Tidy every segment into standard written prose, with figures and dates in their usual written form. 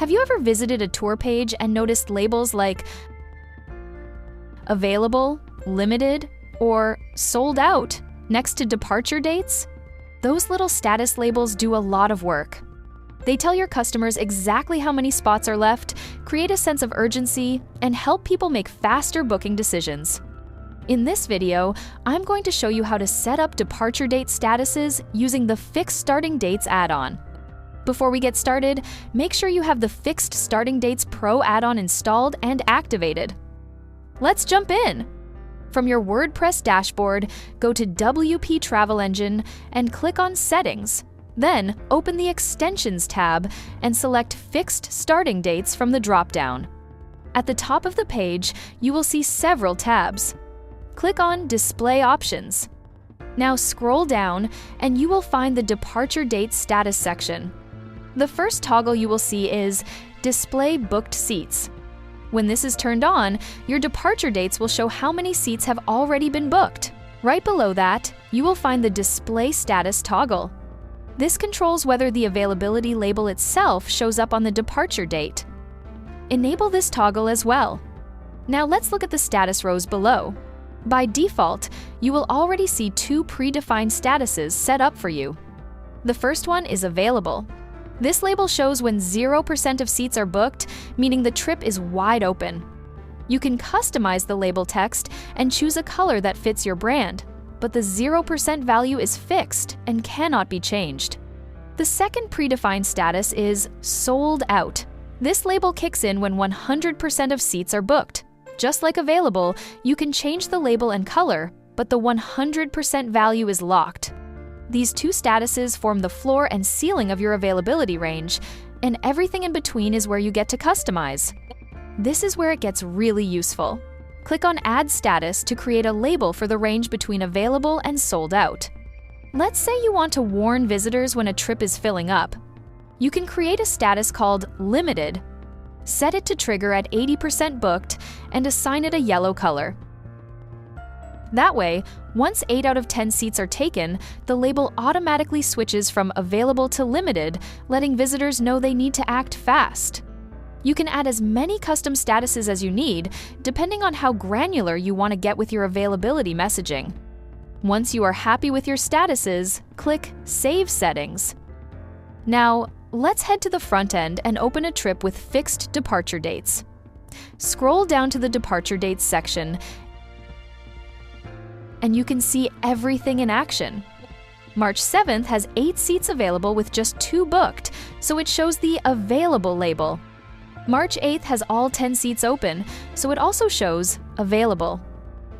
Have you ever visited a tour page and noticed labels like available, limited, or sold out next to departure dates? Those little status labels do a lot of work. They tell your customers exactly how many spots are left, create a sense of urgency, and help people make faster booking decisions. In this video, I'm going to show you how to set up departure date statuses using the Fixed Starting Dates add-on. Before we get started, make sure you have the Fixed Starting Dates Pro add-on installed and activated. Let's jump in! From your WordPress dashboard, go to WP Travel Engine and click on Settings. Then, open the Extensions tab and select Fixed Starting Dates from the drop-down. At the top of the page, you will see several tabs. Click on Display Options. Now scroll down and you will find the Departure Date Status section. The first toggle you will see is Display Booked Seats. When this is turned on, your departure dates will show how many seats have already been booked. Right below that, you will find the Display Status toggle. This controls whether the availability label itself shows up on the departure date. Enable this toggle as well. Now let's look at the status rows below. By default, you will already see two predefined statuses set up for you. The first one is Available. This label shows when 0% of seats are booked, meaning the trip is wide open. You can customize the label text and choose a color that fits your brand, but the 0% value is fixed and cannot be changed. The second predefined status is Sold Out. This label kicks in when 100% of seats are booked. Just like Available, you can change the label and color, but the 100% value is locked. These two statuses form the floor and ceiling of your availability range, and everything in between is where you get to customize. This is where it gets really useful. Click on Add Status to create a label for the range between Available and Sold Out. Let's say you want to warn visitors when a trip is filling up. You can create a status called Limited. Set it to trigger at 80% booked and assign it a yellow color. That way, once 8 out of 10 seats are taken, the label automatically switches from Available to Limited, letting visitors know they need to act fast. You can add as many custom statuses as you need, depending on how granular you want to get with your availability messaging. Once you are happy with your statuses, click Save Settings. Now, let's head to the front end and open a trip with fixed departure dates. Scroll down to the Departure Dates section, and you can see everything in action. March 7th has 8 seats available with just 2 booked, so it shows the Available label. March 8th has all 10 seats open, so it also shows Available.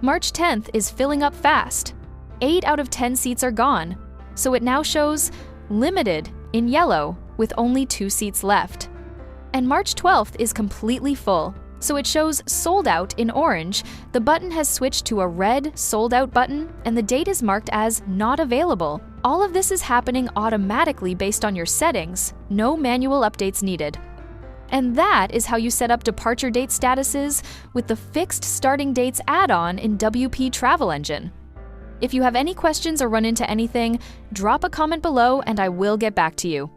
March 10th is filling up fast. 8 out of 10 seats are gone, so it now shows Limited in yellow with only 2 seats left. And March 12th is completely full, so it shows Sold Out in orange. The button has switched to a red Sold Out button, and the date is marked as Not Available. All of this is happening automatically based on your settings, no manual updates needed. And that is how you set up departure date statuses with the Fixed Starting Dates add-on in WP Travel Engine. If you have any questions or run into anything, drop a comment below and I will get back to you.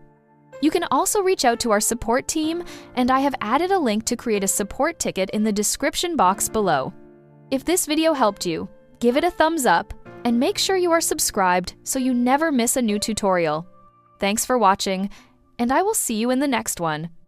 You can also reach out to our support team, and I have added a link to create a support ticket in the description box below. If this video helped you, give it a thumbs up and make sure you are subscribed so you never miss a new tutorial. Thanks for watching, and I will see you in the next one.